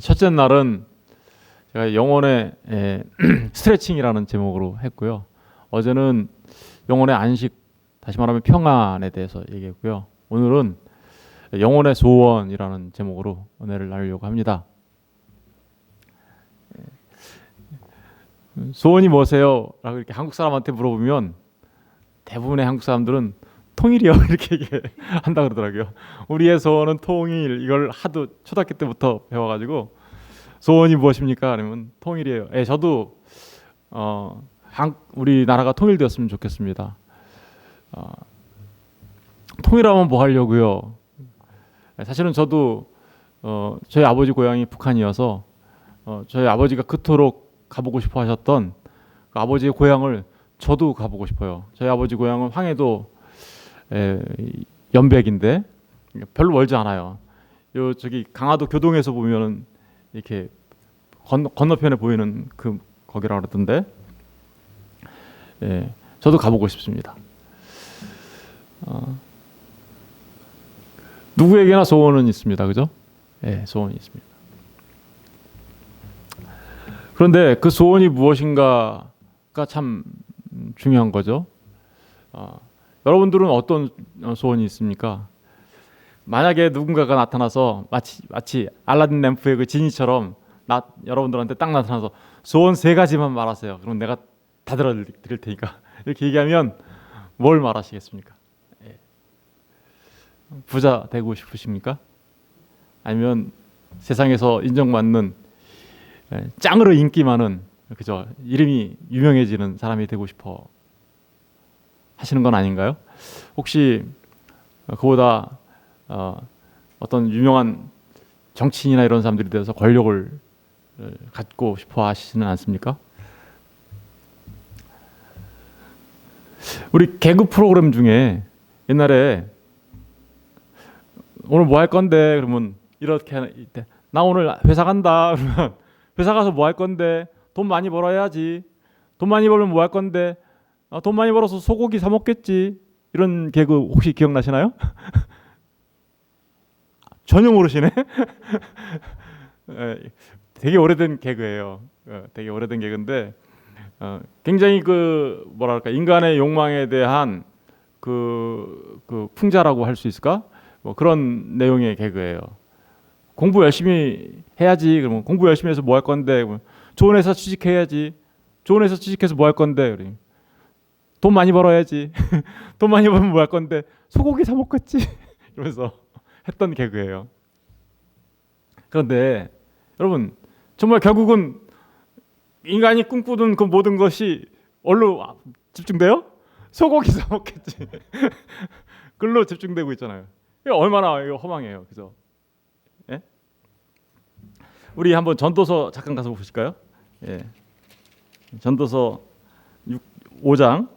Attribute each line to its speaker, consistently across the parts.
Speaker 1: 첫째 날은 제가 영혼의 스트레칭이라는 제목으로 했고요. 어제는 영혼의 안식, 다시 말하면 평안에 대해서 얘기했고요. 오늘은 영혼의 소원이라는 제목으로 은혜를 나누려고 합니다. 소원이 뭐세요? 라고 이렇게 한국 사람한테 물어보면 대부분의 한국 사람들은 통일이요 이렇게 얘기한다 그러더라고요. 우리의 소원은 통일. 이걸 하도 초등학교 때부터 배워가지고 소원이 무엇입니까? 그러면 통일이에요. 저도 우리나라가 통일되었으면 좋겠습니다. 통일하면 뭐 하려고요? 사실은 저도 저희 아버지 고향이 북한이어서 저희 아버지가 그토록 가보고 싶어 하셨던 그 아버지의 고향을 저도 가보고 싶어요. 저희 아버지 고향은 황해도 연백인데 별로 멀지 않아요. 저기 강화도 교동에서 보면은 이렇게 건너편에 보이는 그 거기라 그러던데, 저도 가보고 싶습니다. 누구에게나 소원은 있습니다, 그죠? 소원이 있습니다. 그런데 그 소원이 무엇인가가 참 중요한 거죠. 여러분들은 어떤 소원이 있습니까? 만약에 누군가가 나타나서 마치 알라딘 램프의 그 지니처럼 여러분들한테 딱 나타나서 소원 3가지만 말하세요. 그럼 내가 다 들어드릴 테니까 이렇게 얘기하면 뭘 말하시겠습니까? 부자 되고 싶으십니까? 아니면 세상에서 인정받는 짱으로 인기 많은, 그죠? 이름이 유명해지는 사람이 되고 싶어 하시는 건 아닌가요? 혹시 그보다 어떤 유명한 정치인이나 이런 사람들이 돼서 권력을 갖고 싶어 하시지는 않습니까? 우리 개그 프로그램 중에 옛날에 오늘 뭐 할 건데 그러면 이렇게 나 오늘 회사 간다 그러면 회사 가서 뭐 할 건데 돈 많이 벌어야지, 돈 많이 벌면 뭐 할 건데 돈 많이 벌어서 소고기 사 먹겠지, 이런 개그 혹시 기억나시나요? 전혀 모르시네. 되게 오래된 개그예요. 되게 오래된 개그인데 굉장히 그 뭐랄까 인간의 욕망에 대한 그 풍자라고 할 수 있을까? 뭐 그런 내용의 개그예요. 공부 열심히 해야지. 그러면 공부 열심히 해서 뭐 할 건데? 좋은 회사 취직해야지. 좋은 회사 취직해서 뭐 할 건데? 그래. 돈 많이 벌어야지. 돈 많이 벌면 뭐 할 건데? 소고기 사 먹겠지. 이러면서 했던 개그예요. 그런데 여러분, 정말 결국은 인간이 꿈꾸던 그 모든 것이 어디로 집중돼요? 소고기 사 먹겠지. 그걸로 집중되고 있잖아요. 이거 얼마나 이거 허망해요, 그죠? 예? 우리 한번 전도서 잠깐 가서 보실까요? 전도서 5장.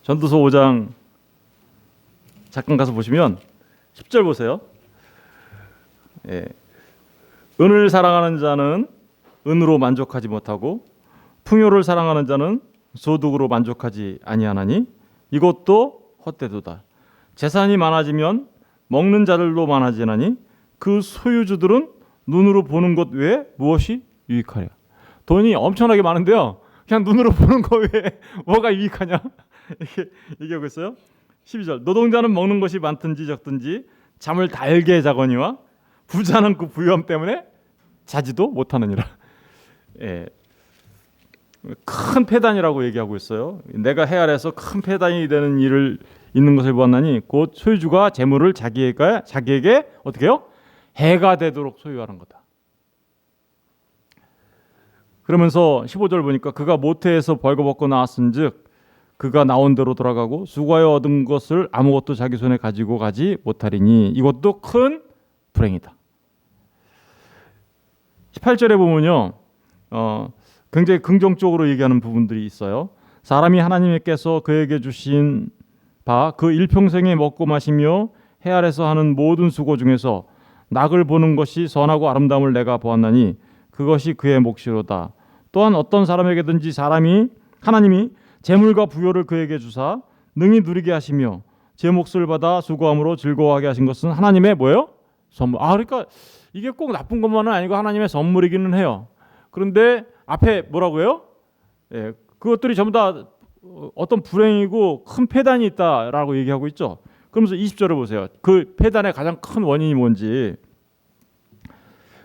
Speaker 1: 전도서 5장 잠깐 가서 보시면 10절 보세요. 은을 사랑하는 자는 은으로 만족하지 못하고 풍요를 사랑하는 자는 소득으로 만족하지 아니하나니 이것도 헛되도다. 재산이 많아지면 먹는 자들도 많아지나니 그 소유주들은 눈으로 보는 것 외에 무엇이 유익하랴. 돈이 엄청나게 많은데요, 그냥 눈으로 보는 것 외에 뭐가 유익하냐 이렇게 얘기하고 있어요. 12절, 노동자는 먹는 것이 많든지 적든지 잠을 달게 자거니와 부자는 그 부유함 때문에 자지도 못하느니라. 큰 폐단이라고 얘기하고 있어요. 내가 헤아려서 큰 폐단이 되는 일을 있는 것을 보았나니 곧 소유주가 재물을 자기에게 어떻게 해요? 해가 되도록 소유하는 거다. 그러면서 15절 보니까 그가 모태에서 벌거벗고 나왔은즉 그가 나온 대로 돌아가고 수고하여 얻은 것을 아무것도 자기 손에 가지고 가지 못하리니 이것도 큰 불행이다. 18절에 보면요, 굉장히 긍정적으로 얘기하는 부분들이 있어요. 사람이 하나님께서 그에게 주신 바 그 일평생에 먹고 마시며 해 아래서 하는 모든 수고 중에서 낙을 보는 것이 선하고 아름다움을 내가 보았나니 그것이 그의 몫이로다. 또한 어떤 사람에게든지 하나님이 재물과 부요를 그에게 주사 능히 누리게 하시며 제 몫을 받아 수고함으로 즐거워하게 하신 것은 하나님의 뭐예요? 선물. 그러니까 이게 꼭 나쁜 것만은 아니고 하나님의 선물이기는 해요. 그런데 앞에 뭐라고요? 예, 그것들이 전부 다 어떤 불행이고 큰 폐단이 있다라고 얘기하고 있죠. 그러면서 20절을 보세요. 그 폐단의 가장 큰 원인이 뭔지.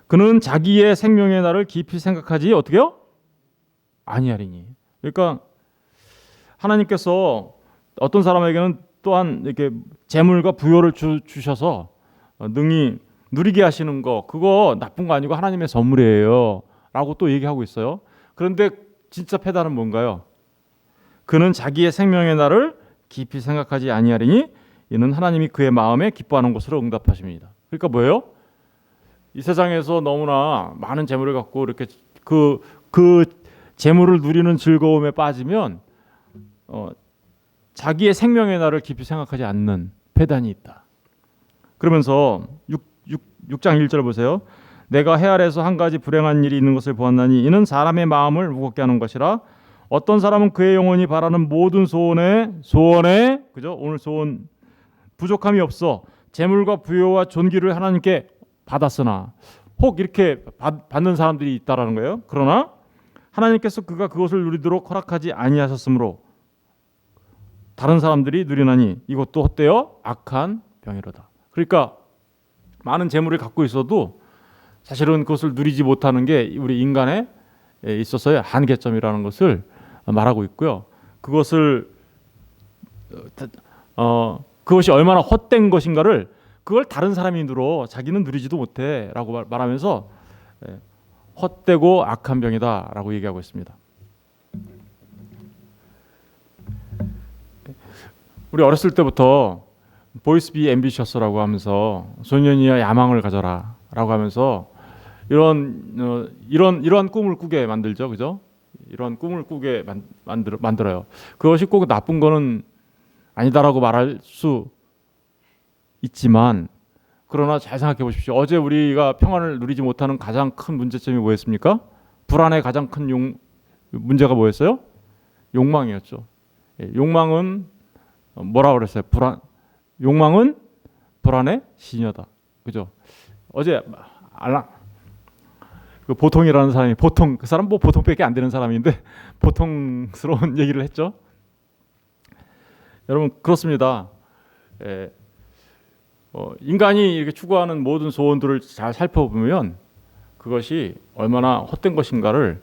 Speaker 1: 그는 자기의 생명의 날을 깊이 생각하지 어떻게요? 아니하리니. 그러니까 하나님께서 어떤 사람에게는 또한 이렇게 재물과 부여를 주셔서 능히 누리게 하시는 거, 그거 나쁜 거 아니고 하나님의 선물이에요 라고 또 얘기하고 있어요. 그런데 진짜 패단은 뭔가요? 그는 자기의 생명의 날을 깊이 생각하지 아니하리니 이는 하나님이 그의 마음에 기뻐하는 것으로 응답하십니다. 그러니까 뭐예요? 이 세상에서 너무나 많은 재물을 갖고 이렇게 그 재물을 누리는 즐거움에 빠지면 자기의 생명의 날을 깊이 생각하지 않는 패단이 있다. 그러면서 6장 1절 보세요. 내가 해 아래에서 한 가지 불행한 일이 있는 것을 보았나니 이는 사람의 마음을 무겁게 하는 것이라. 어떤 사람은 그의 영혼이 바라는 모든 소원에 그죠? 오늘 소원 부족함이 없어 재물과 부여와 존귀를 하나님께 받았으나 혹 이렇게 받는 사람들이 있다라는 거예요. 그러나 하나님께서 그가 그것을 누리도록 허락하지 아니하셨으므로 다른 사람들이 누리나니 이것도 헛되어 악한 병이로다. 그러니까 많은 재물을 갖고 있어도 사실은 그것을 누리지 못하는 게 우리 인간에 있어서의 한계점이라는 것을 말하고 있고요. 그것이 얼마나 헛된 것인가를 그걸 다른 사람이 누려 자기는 누리지도 못해라고 말하면서 헛되고 악한 병이다라고 얘기하고 있습니다. 우리 어렸을 때부터 보이스 비 앰비셔스라고 하면서 소년이여 야망을 가져라라고 하면서 이러한 꿈을 꾸게 만들죠, 그죠? 이러한 꿈을 꾸게 만들어요. 그것이 꼭 나쁜 거는 아니다라고 말할 수 있지만, 그러나 잘 생각해 보십시오. 어제 우리가 평안을 누리지 못하는 가장 큰 문제점이 뭐였습니까? 불안의 가장 큰 문제가 뭐였어요? 욕망이었죠. 욕망은 뭐라 그랬어요? 욕망은 불안의 시녀다. 그죠? 어제 그 보통이라는 사람이 그 사람 뭐 보통밖에 안 되는 사람인데 보통스러운 얘기를 했죠. 여러분 그렇습니다. 인간이 이렇게 추구하는 모든 소원들을 잘 살펴보면 그것이 얼마나 헛된 것인가를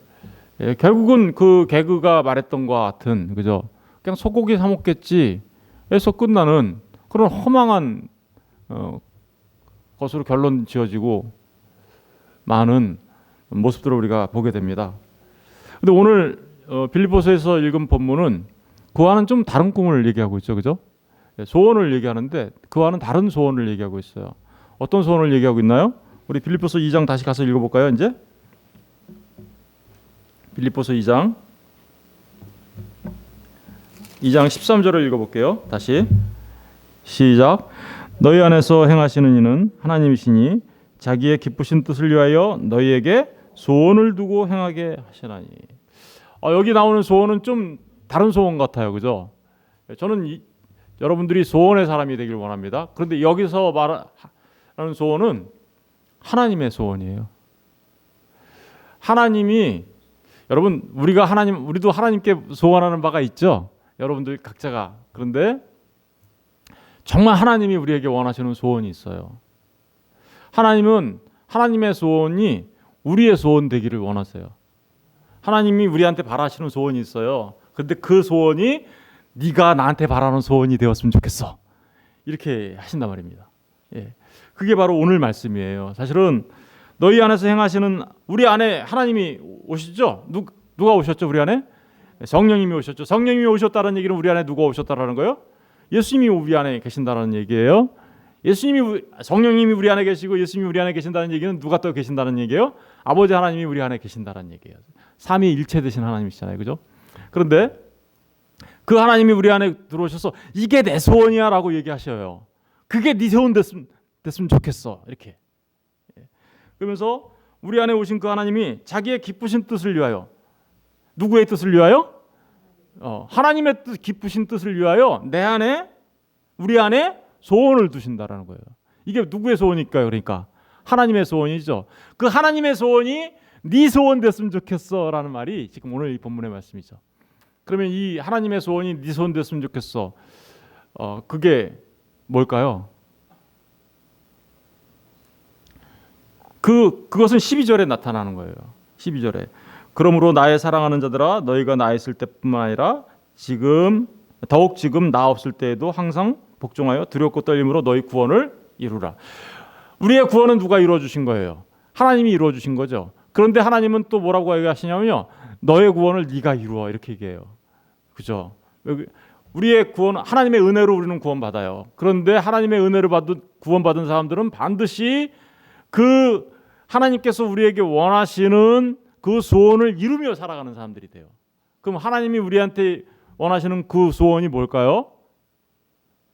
Speaker 1: 결국은 그 개그가 말했던 것과 같은, 그죠? 그냥 소고기 사 먹겠지 해서 끝나는 그런 허망한 것으로 결론 지어지고 많은 모습들을 우리가 보게 됩니다. 근데 오늘 빌립보서에서 읽은 본문은 그와는 좀 다른 꿈을 얘기하고 있죠, 그죠? 소원을 얘기하는데 그와는 다른 소원을 얘기하고 있어요. 어떤 소원을 얘기하고 있나요? 우리 빌립보서 2장 다시 가서 읽어볼까요? 이제 빌립보서 2장 13절을 읽어볼게요. 다시 시작. 너희 안에서 행하시는 이는 하나님이시니 자기의 기쁘신 뜻을 위하여 너희에게 소원을 두고 행하게 하시나니. 여기 나오는 소원은 좀 다른 소원 같아요, 그죠? 저는 여러분들이 소원의 사람이 되길 원합니다. 그런데 여기서 말하는 소원은 하나님의 소원이에요. 하나님이, 여러분 우리도 하나님께 소원하는 바가 있죠. 여러분들 각자가. 그런데 정말 하나님이 우리에게 원하시는 소원이 있어요. 하나님은 하나님의 소원이 우리의 소원 되기를 원하세요. 하나님이 우리한테 바라시는 소원이 있어요. 그런데 그 소원이 네가 나한테 바라는 소원이 되었으면 좋겠어. 이렇게 하신단 말입니다. 그게 바로 오늘 말씀이에요. 사실은 너희 안에서 행하시는, 우리 안에 하나님이 오시죠? 누가 오셨죠? 우리 안에? 성령님이 오셨죠. 성령님이 오셨다는 얘기는 우리 안에 누가 오셨다라는 거예요? 예수님이 우리 안에 계신다는 얘기예요. 성령님이 우리 안에 계시고 예수님이 우리 안에 계신다는 얘기는 누가 또 계신다는 얘기예요? 아버지 하나님이 우리 안에 계신다는 얘기예요. 삼위일체 되신 하나님이시잖아요, 그죠? 그런데 그 하나님이 우리 안에 들어오셔서 이게 내 소원이야라고 얘기하셔요. 그게 네 소원 됐으면 좋겠어, 이렇게. 그러면서 우리 안에 오신 그 하나님이 자기의 기쁘신 뜻을 위하여, 누구의 뜻을 위하여? 하나님의 기쁘신 뜻을 위하여 내 안에 우리 안에 소원을 두신다라는 거예요. 이게 누구의 소원일까요? 그러니까 하나님의 소원이죠. 그 하나님의 소원이 네 소원 됐으면 좋겠어라는 말이 지금 오늘 이 본문의 말씀이죠. 그러면 이 하나님의 소원이 네 소원 됐으면 좋겠어. 그게 뭘까요? 그것은 12절에 나타나는 거예요. 12절에 그러므로 나의 사랑하는 자들아 너희가 나 있을 때뿐만 아니라 더욱 지금 나 없을 때에도 항상 복종하여 두렵고 떨림으로 너희 구원을 이루라. 우리의 구원은 누가 이루어 주신 거예요? 하나님이 이루어 주신 거죠. 그런데 하나님은 또 뭐라고 얘기하시냐면요. 너의 구원을 네가 이루어 이렇게 얘기해요. 그죠? 우리의 구원 하나님의 은혜로 우리는 구원받아요. 그런데 하나님의 은혜를 구원받은 사람들은 반드시 그 하나님께서 우리에게 원하시는 그 소원을 이루며 살아가는 사람들이 돼요. 그럼 하나님이 우리한테 원하시는 그 소원이 뭘까요?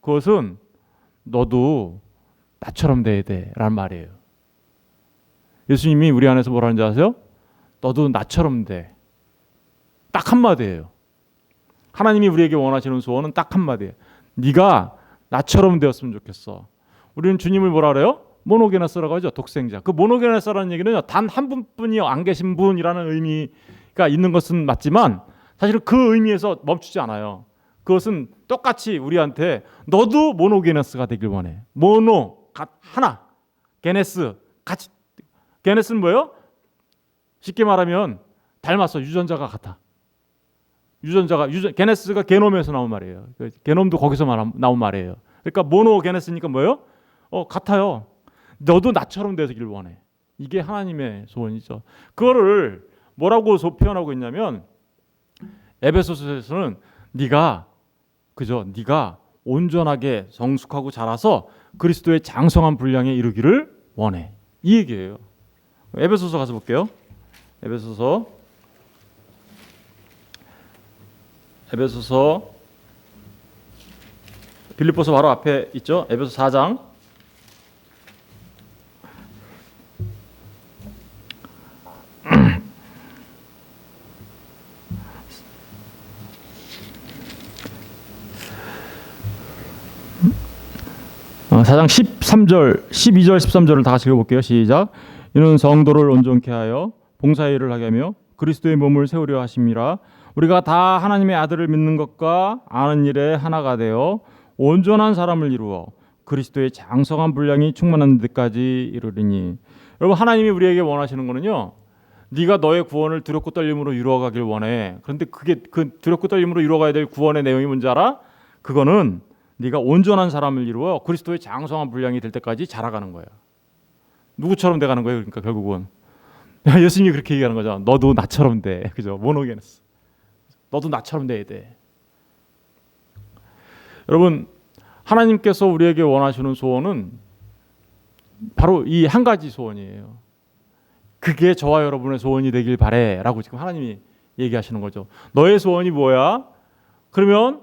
Speaker 1: 그것은 너도 나처럼 돼야 돼라는 말이에요. 예수님이 우리 안에서 뭐라 하는지 아세요? 너도 나처럼 돼. 딱 한마디예요. 하나님이 우리에게 원하시는 소원은 딱 한마디예요. 네가 나처럼 되었으면 좋겠어. 우리는 주님을 뭐라 그래요? 모노게네스라고 하죠. 독생자. 그 모노게네스라는 얘기는요. 단 한 분뿐이 안 계신 분이라는 의미가 있는 것은 맞지만 사실은 그 의미에서 멈추지 않아요. 그것은 똑같이 우리한테 너도 모노게네스가 되길 원해. 모노, 하나. 게네스, 같이. 게네스는 뭐예요? 쉽게 말하면 닮았어. 유전자가 같아. 게네스가 게놈에서 나온 말이에요. 게놈도 거기서 나온 말이에요. 그러니까 모노게네스니까 뭐예요? 같아요. 너도 나처럼 되기를 원해. 이게 하나님의 소원이죠. 그거를 뭐라고 표현하고 있냐면 에베소서에서는 네가 온전하게 성숙하고 자라서 그리스도의 장성한 분량에 이르기를 원해. 이 얘기예요. 에베소서 가서 볼게요. 에베소서 빌립보서 바로 앞에 있죠. 에베소 4장 4장 13절, 12절, 13절을 다 같이 읽어볼게요. 시작. 이는 성도를 온전케 하여 봉사의 일을 하게 하며 그리스도의 몸을 세우려 하심이라. 우리가 다 하나님의 아들을 믿는 것과 아는 일에 하나가 되어 온전한 사람을 이루어 그리스도의 장성한 분량이 충만한 데까지 이르리니. 여러분, 하나님이 우리에게 원하시는 거는요. 네가 너의 구원을 두렵고 떨림으로 이루어가길 원해. 그런데 그게 그 두렵고 떨림으로 이루어가야 될 구원의 내용이 뭔지 알아? 그거는 네가 온전한 사람을 이루어 그리스도의 장성한 분량이 될 때까지 자라가는 거예요. 누구처럼 돼가는 거예요? 그러니까 결국은 예수님이 그렇게 얘기하는 거죠. 너도 나처럼 돼. 그죠? 모노게네스. 너도 나처럼 돼야 돼. 여러분, 하나님께서 우리에게 원하시는 소원은 바로 이 한 가지 소원이에요. 그게 저와 여러분의 소원이 되길 바래라고 지금 하나님이 얘기하시는 거죠. 너의 소원이 뭐야? 그러면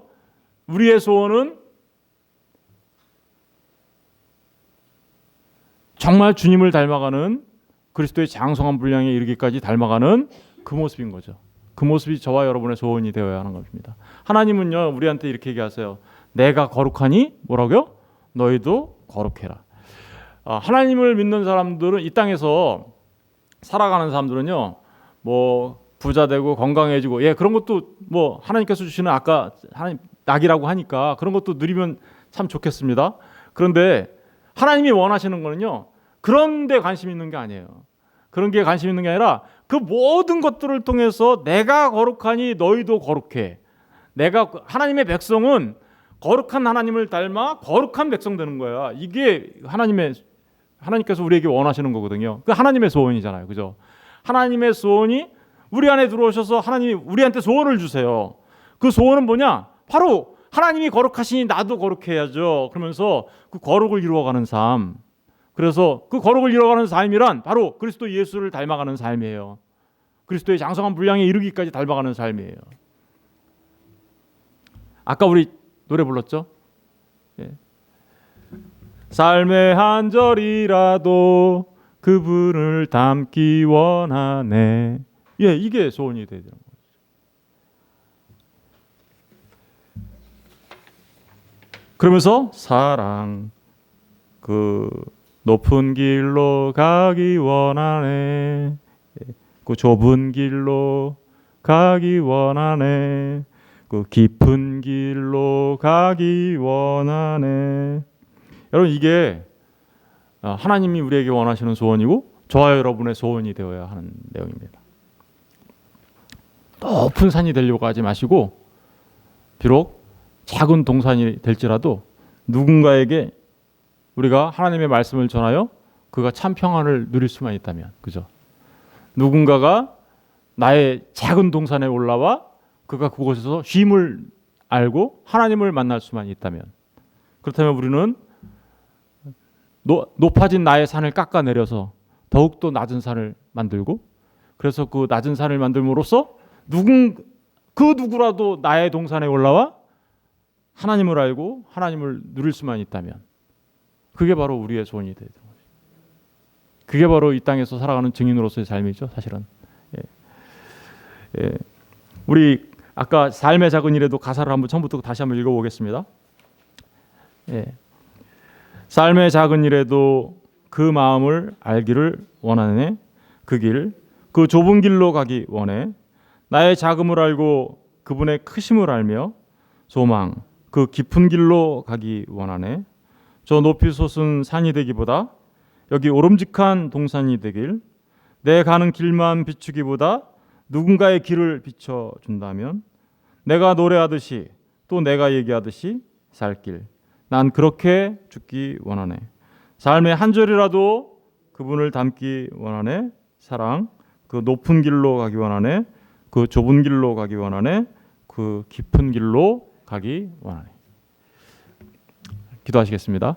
Speaker 1: 우리의 소원은 정말 주님을 닮아가는 그리스도의 장성한 분량에 이르기까지 닮아가는 그 모습인 거죠. 그 모습이 저와 여러분의 소원이 되어야 하는 것입니다. 하나님은요, 우리한테 이렇게 얘기하세요. 내가 거룩하니 뭐라고요? 너희도 거룩해라. 하나님을 믿는 사람들은 이 땅에서 살아가는 사람들은요, 뭐 부자 되고 건강해지고, 그런 것도 뭐 하나님께서 주시는 아까 하나님 낙이라고 하니까 그런 것도 누리면 참 좋겠습니다. 그런데 하나님이 원하시는 거는요, 그런 데 관심 있는 게 아니에요. 그런 게 관심 있는 게 아니라 그 모든 것들을 통해서 내가 거룩하니 너희도 거룩해. 하나님의 백성은 거룩한 하나님을 닮아 거룩한 백성 되는 거야. 이게 하나님께서 우리에게 원하시는 거거든요. 그 하나님의 소원이잖아요. 그죠? 하나님의 소원이 우리 안에 들어오셔서 하나님이 우리한테 소원을 주세요. 그 소원은 뭐냐? 바로 하나님이 거룩하시니 나도 거룩해야죠. 그러면서 그 거룩을 이루어가는 삶. 그래서 그 거룩을 이루어가는 삶이란 바로 그리스도 예수를 닮아가는 삶이에요. 그리스도의 장성한 분량에 이르기까지 닮아가는 삶이에요. 아까 우리 노래 불렀죠? 삶의 한 절이라도 그분을 닮기 원하네. 이게 소원이 되는 거예요. 그러면서 사랑 그 높은 길로 가기 원하네. 그 좁은 길로 가기 원하네. 그 깊은 길로 가기 원하네. 여러분 이게 하나님이 우리에게 원하시는 소원이고 저와 여러분의 소원이 되어야 하는 내용입니다. 높은 산이 되려고 하지 마시고 비록 작은 동산이 될지라도 누군가에게 우리가 하나님의 말씀을 전하여 그가 참 평안을 누릴 수만 있다면, 그죠? 누군가가 나의 작은 동산에 올라와 그가 그곳에서 쉼을 알고 하나님을 만날 수만 있다면, 그렇다면 우리는 높아진 나의 산을 깎아내려서 더욱더 낮은 산을 만들고, 그래서 그 낮은 산을 만들므로써 그 누구라도 나의 동산에 올라와 하나님을 알고 하나님을 누릴 수만 있다면 그게 바로 우리의 소원이 되는 거죠. 그게 바로 이 땅에서 살아가는 증인으로서의 삶이죠, 사실은. 우리 아까 삶의 작은 일에도 가사를 한번 처음부터 다시 한번 읽어보겠습니다. 삶의 작은 일에도 그 마음을 알기를 원하네. 그 길, 그 좁은 길로 가기 원해. 나의 작음을 알고 그분의 크심을 알며 소망, 그 깊은 길로 가기 원하네. 저 높이 솟은 산이 되기보다 여기 오름직한 동산이 되길, 내 가는 길만 비추기보다 누군가의 길을 비춰준다면 내가 노래하듯이 또 내가 얘기하듯이 살 길, 난 그렇게 죽기 원하네. 삶의 한 절이라도 그분을 닮기 원하네. 사랑, 그 높은 길로 가기 원하네. 그 좁은 길로 가기 원하네. 그 깊은 길로 가기 원하네. 기도하시겠습니다.